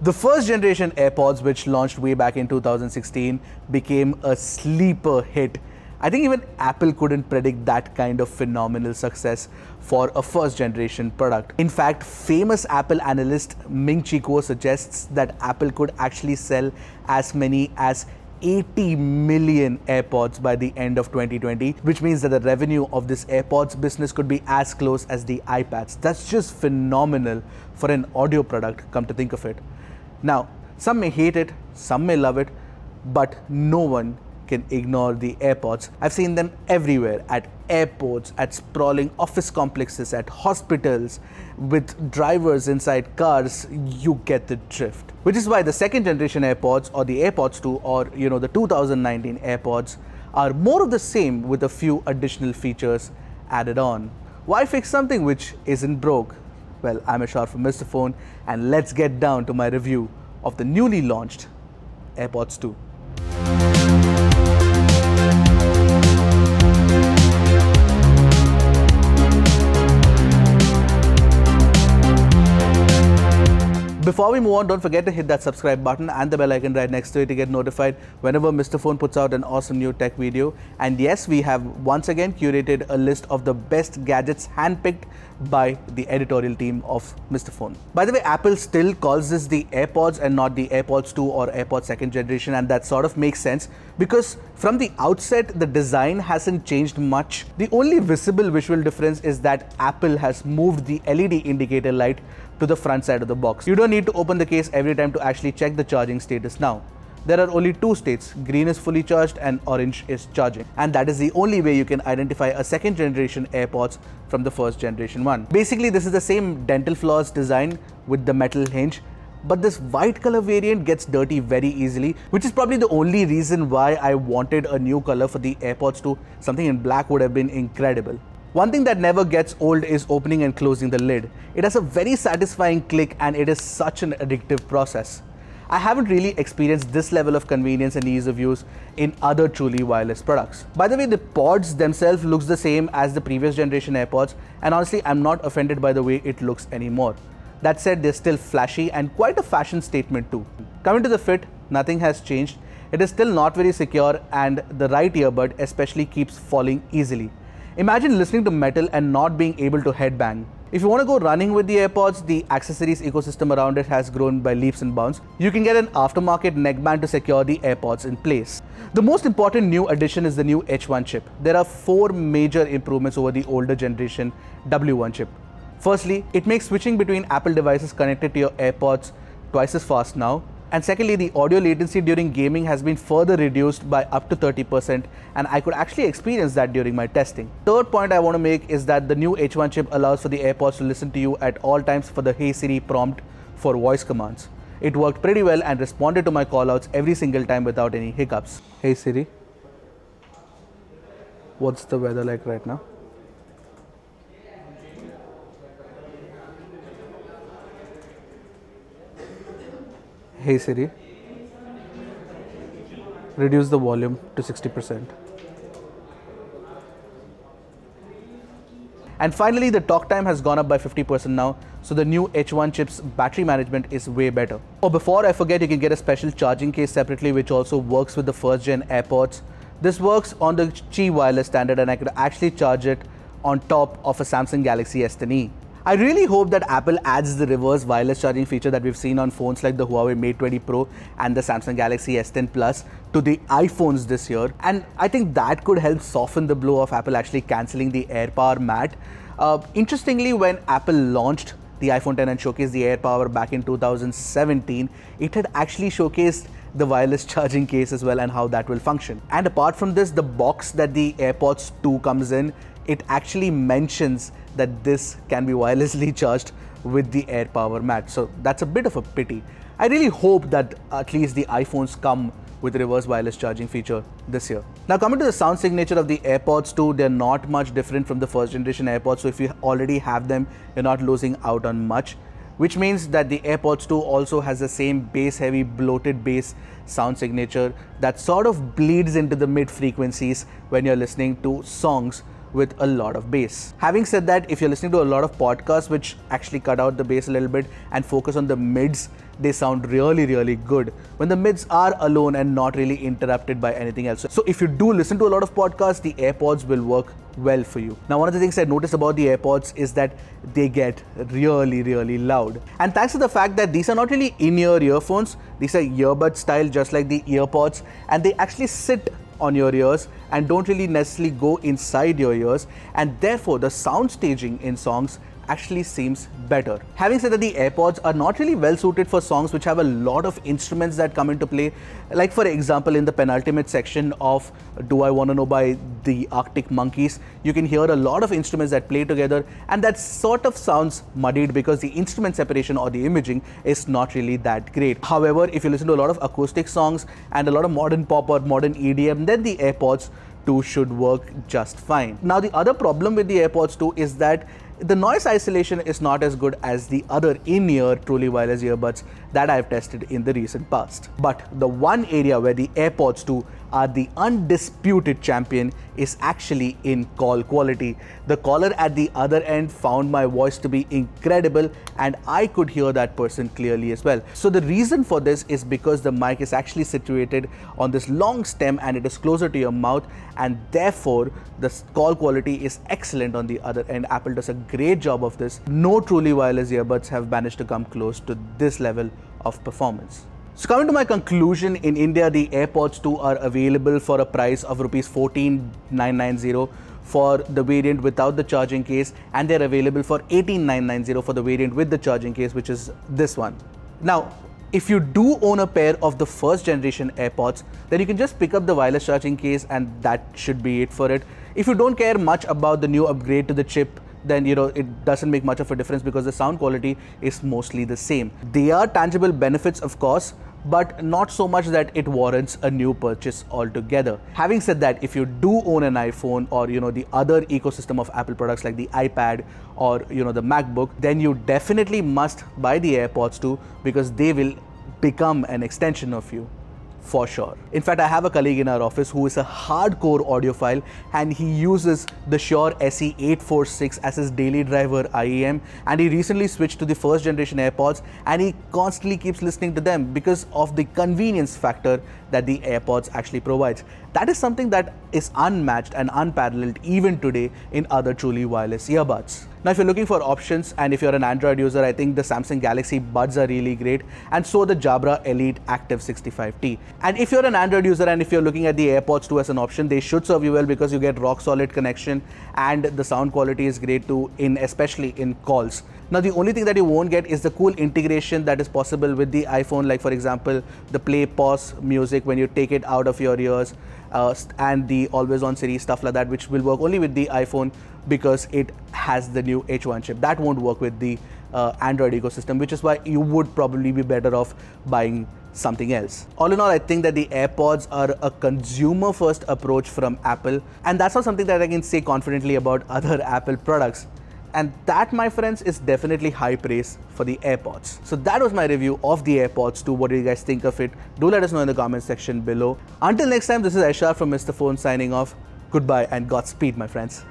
The first generation AirPods, which launched way back in 2016, became a sleeper hit. I think even Apple couldn't predict that kind of phenomenal success for a first generation product. In fact, famous Apple analyst Ming-Chi Kuo suggests that Apple could actually sell as many as 80 million AirPods by the end of 2020, which means that the revenue of this AirPods business could be as close as the iPads. That's just phenomenal for an audio product, come to think of it. Now, some may hate it, some may love it, but no one can ignore the AirPods. I've seen them everywhere, at airports, at sprawling office complexes, at hospitals, with drivers inside cars. You get the drift. Which is why the second generation AirPods, or the AirPods 2, or the 2019 AirPods, are more of the same with a few additional features added on. Why fix something which isn't broke? Well, I'm Ashar from Mr. Phone, and let's get down to my review of the newly launched AirPods 2. Before we move on, don't forget to hit that subscribe button and the bell icon right next to it to get notified whenever Mr. Phone puts out an awesome new tech video. And yes, we have once again curated a list of the best gadgets handpicked by the editorial team of Mr. Phone. By the way, Apple still calls this the AirPods and not the AirPods 2 or AirPods second generation, and that sort of makes sense because from the outset, the design hasn't changed much. The only visible visual difference is that Apple has moved the LED indicator light to the front side of the box. You don't need to open the case every time to actually check the charging status now. There are only two states, green is fully charged and orange is charging. And that is the only way you can identify a second generation AirPods from the first generation one. Basically, this is the same dental floss design with the metal hinge, but this white color variant gets dirty very easily, which is probably the only reason why I wanted a new color for the AirPods 2. Something in black would have been incredible. One thing that never gets old is opening and closing the lid. It has a very satisfying click and it is such an addictive process. I haven't really experienced this level of convenience and ease of use in other truly wireless products. By the way, the pods themselves looks the same as the previous generation AirPods, and honestly, I'm not offended by the way it looks anymore. That said, they're still flashy and quite a fashion statement too. Coming to the fit, nothing has changed. It is still not very secure and the right earbud especially keeps falling easily. Imagine listening to metal and not being able to headbang. If you want to go running with the AirPods, the accessories ecosystem around it has grown by leaps and bounds. You can get an aftermarket neckband to secure the AirPods in place. The most important new addition is the new H1 chip. There are 4 major improvements over the older generation W1 chip. Firstly, it makes switching between Apple devices connected to your AirPods twice as fast now. And secondly, the audio latency during gaming has been further reduced by up to 30%, and I could actually experience that during my testing. Third point I want to make is that the new H1 chip allows for the AirPods to listen to you at all times for the Hey Siri prompt for voice commands. It worked pretty well and responded to my callouts every single time without any hiccups. Hey Siri, what's the weather like right now? Hey Siri, reduce the volume to 60%. And finally, the talk time has gone up by 50% now, so the new H1 chip's battery management is way better. Oh, before I forget, you can get a special charging case separately which also works with the first gen AirPods. This works on the Qi wireless standard and I could actually charge it on top of a Samsung Galaxy S10e. I really hope that Apple adds the reverse wireless charging feature that we've seen on phones like the Huawei Mate 20 Pro and the Samsung Galaxy S10 Plus to the iPhones this year, and I think that could help soften the blow of Apple actually cancelling the AirPower mat. Interestingly, when Apple launched the iPhone X and showcased the AirPower back in 2017, it had actually showcased the wireless charging case as well and how that will function. And apart from this, the box that the AirPods 2 comes in, it actually mentions that this can be wirelessly charged with the AirPower mat. So that's a bit of a pity. I really hope that at least the iPhones come with reverse wireless charging feature this year. Now coming to the sound signature of the AirPods 2, they're not much different from the first generation AirPods. So if you already have them, you're not losing out on much, which means that the AirPods 2 also has the same bass heavy bloated bass sound signature that sort of bleeds into the mid frequencies when you're listening to songs with a lot of bass. Having said that, if you're listening to a lot of podcasts which actually cut out the bass a little bit and focus on the mids, they sound really good when the mids are alone and not really interrupted by anything else. So if you do listen to a lot of podcasts, the AirPods will work well for you. Now, one of the things I noticed about the AirPods is that they get really loud. And thanks to the fact that these are not really in-ear earphones, these are earbud style just like the EarPods, and they actually sit on your ears and don't really necessarily go inside your ears, and therefore the sound staging in songs actually seems better. Having said that, the AirPods are not really well suited for songs which have a lot of instruments that come into play. Like for example, in the penultimate section of Do I Wanna Know by the Arctic Monkeys, you can hear a lot of instruments that play together, and that sort of sounds muddied because the instrument separation or the imaging is not really that great. However, if you listen to a lot of acoustic songs and a lot of modern pop or modern EDM, then the AirPods 2 should work just fine. Now, the other problem with the AirPods 2 is that the noise isolation is not as good as the other in-ear truly wireless earbuds that I've tested in the recent past. But the one area where the AirPods 2 are the undisputed champion is actually in call quality. The caller at the other end found my voice to be incredible, and I could hear that person clearly as well. So the reason for this is because the mic is actually situated on this long stem and it is closer to your mouth, and therefore the call quality is excellent on the other end. Apple does a great job of this. No truly wireless earbuds have managed to come close to this level of performance. So coming to my conclusion, in India the AirPods 2 are available for a price of Rs 14,990 for the variant without the charging case, and they're available for 18,990 for the variant with the charging case, which is this one. Now, if you do own a pair of the first generation AirPods, then you can just pick up the wireless charging case and that should be it for it. If you don't care much about the new upgrade to the chip, then it doesn't make much of a difference because the sound quality is mostly the same. They are tangible benefits, of course, but not so much that it warrants a new purchase altogether. Having said that, if you do own an iPhone or the other ecosystem of Apple products like the iPad or the MacBook, then you definitely must buy the AirPods 2 because they will become an extension of you. For sure. In fact, I have a colleague in our office who is a hardcore audiophile, and he uses the Shure SE846 as his daily driver IEM, and he recently switched to the first generation AirPods, and he constantly keeps listening to them because of the convenience factor that the AirPods actually provides. That is something that is unmatched and unparalleled even today in other truly wireless earbuds. Now, if you're looking for options and if you're an Android user, I think the Samsung Galaxy Buds are really great, and so the Jabra Elite Active 65T. And if you're an Android user and if you're looking at the AirPods 2 as an option, they should serve you well because you get rock solid connection and the sound quality is great too, especially in calls. Now, the only thing that you won't get is the cool integration that is possible with the iPhone, like for example, the play pause music when you take it out of your ears, and the always on Siri, stuff like that, which will work only with the iPhone because it has the new H1 chip. That won't work with the Android ecosystem, which is why you would probably be better off buying something else. All in all, I think that the AirPods are a consumer first approach from Apple, and that's not something that I can say confidently about other Apple products. And that, my friends, is definitely high praise for the AirPods. So that was my review of the AirPods 2. What do you guys think of it? Do let us know in the comment section below. Until next time, this is Aishar from Mr. Phone signing off. Goodbye and Godspeed, my friends.